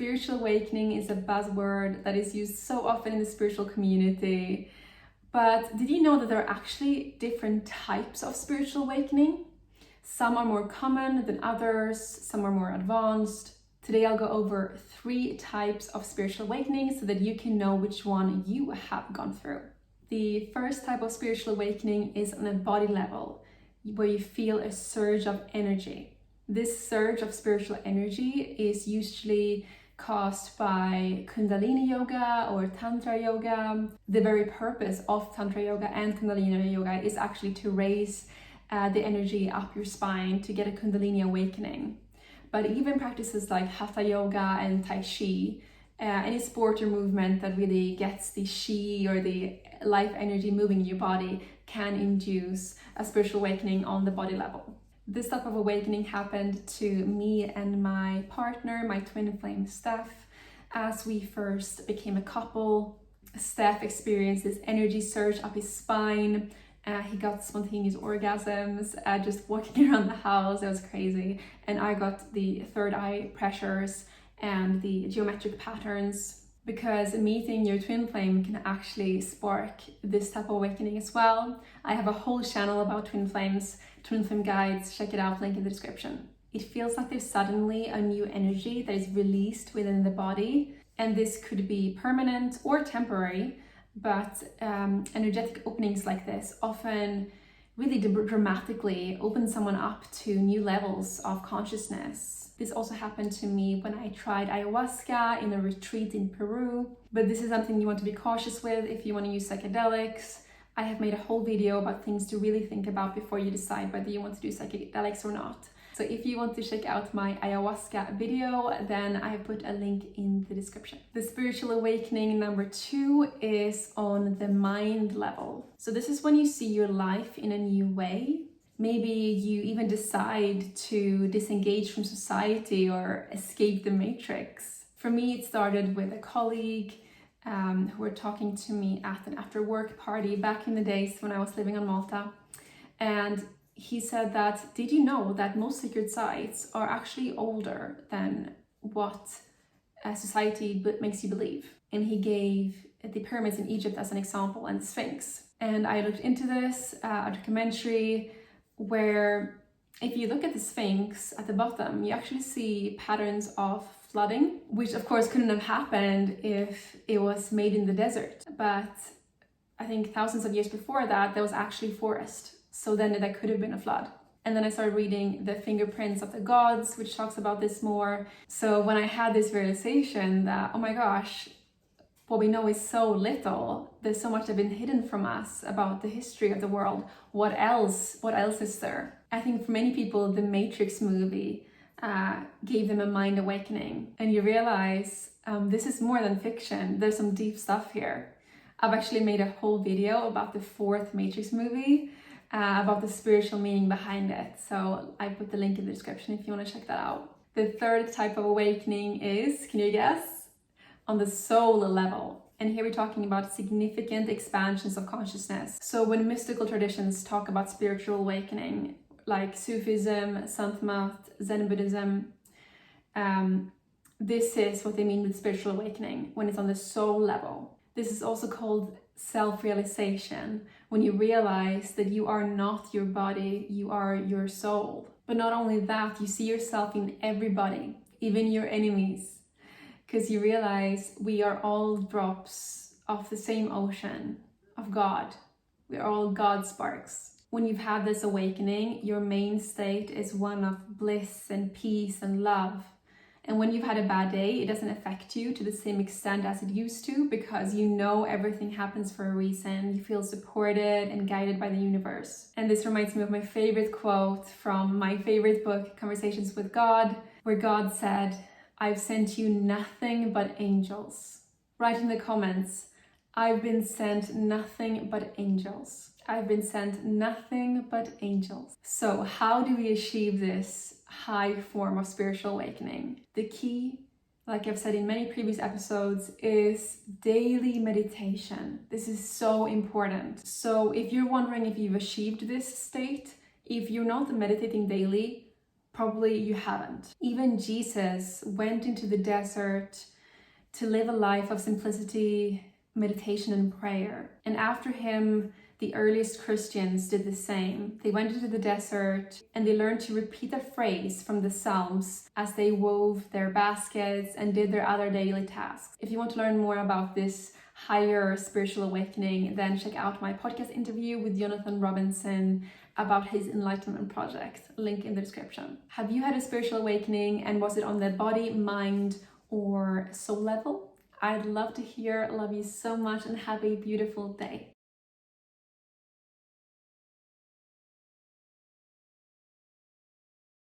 Spiritual awakening is a buzzword that is used so often in the spiritual community. But did you know that there are actually different types of spiritual awakening? Some are more common than others, some are more advanced. Today I'll go over 3 types of spiritual awakening so that you can know which one you have gone through. The first type of spiritual awakening is on a body level, where you feel a surge of energy. This surge of spiritual energy is usually caused by Kundalini yoga or Tantra yoga. The very purpose of Tantra yoga and Kundalini yoga is actually to raise the energy up your spine to get a Kundalini awakening. But even practices like Hatha yoga and Tai Chi, any sport or movement that really gets the Chi or the life energy moving in your body can induce a spiritual awakening on the body level. This type of awakening happened to me and my partner, my twin flame Steph, as we first became a couple. Steph experienced this energy surge up his spine. He got spontaneous orgasms just walking around the house. It was crazy. And I got the third eye pressures and the geometric patterns, because meeting your twin flame can actually spark this type of awakening as well. I have a whole channel about twin flames, twin flame guides. Check it out, link in the description. It feels like there's suddenly a new energy that is released within the body, and this could be permanent or temporary, but energetic openings like this often really dramatically open someone up to new levels of consciousness. This also happened to me when I tried ayahuasca in a retreat in Peru, but this is something you want to be cautious with if you want to use psychedelics. I have made a whole video about things to really think about before you decide whether you want to do psychedelics or not. So if you want to check out my ayahuasca video, then I have put a link in the description. The spiritual awakening number 2 is on the mind level. So this is when you see your life in a new way. Maybe you even decide to disengage from society or escape the matrix. For me, it started with a colleague who were talking to me at an after-work party back in the days when I was living on Malta. And he said that, did you know that most sacred sites are actually older than what society makes you believe? And he gave the pyramids in Egypt as an example, and the Sphinx. And I looked into this, a documentary where if you look at the Sphinx at the bottom, you actually see patterns of flooding, which of course couldn't have happened if it was made in the desert. But I think thousands of years before that, there was actually forest. So then that could have been a flood. And then I started reading the fingerprints of the gods, which talks about this more. So when I had this realization that, oh my gosh, what we know is so little, there's so much that has been hidden from us about the history of the world. What else is there? I think for many people, the Matrix movie gave them a mind awakening. And you realize this is more than fiction. There's some deep stuff here. I've actually made a whole video about the 4th Matrix movie, about the spiritual meaning behind it. So I put the link in the description if you want to check that out. The 3rd type of awakening is, can you guess? On the soul level. And here we're talking about significant expansions of consciousness. So when mystical traditions talk about spiritual awakening, like Sufism, Santhmat, Zen Buddhism, this is what they mean with spiritual awakening, when it's on the soul level. This is also called self-realization, when you realize that you are not your body, you are your soul. But not only that, you see yourself in everybody, even your enemies, because you realize we are all drops of the same ocean of God. We are all God sparks. When you've had this awakening, your main state is one of bliss and peace and love. And when you've had a bad day, it doesn't affect you to the same extent as it used to, because you know everything happens for a reason. You feel supported and guided by the universe. And this reminds me of my favorite quote from my favorite book, Conversations with God, where God said, "I've sent you nothing but angels." Write in the comments, "I've been sent nothing but angels." I've been sent nothing but angels. So how do we achieve this high form of spiritual awakening? The key, like I've said in many previous episodes, is daily meditation. This is so important. So if you're wondering if you've achieved this state, if you're not meditating daily, Probably you haven't. Even Jesus went into the desert to live a life of simplicity, meditation, and prayer. And after him, the earliest Christians did the same. They went into the desert and they learned to repeat a phrase from the Psalms as they wove their baskets and did their other daily tasks. If you want to learn more about this higher spiritual awakening, then check out my podcast interview with Jonathan Robinson about his enlightenment project. Link in the description. Have you had a spiritual awakening, and was it on the body, mind, or soul level? I'd love to hear. Love you so much and have a beautiful day.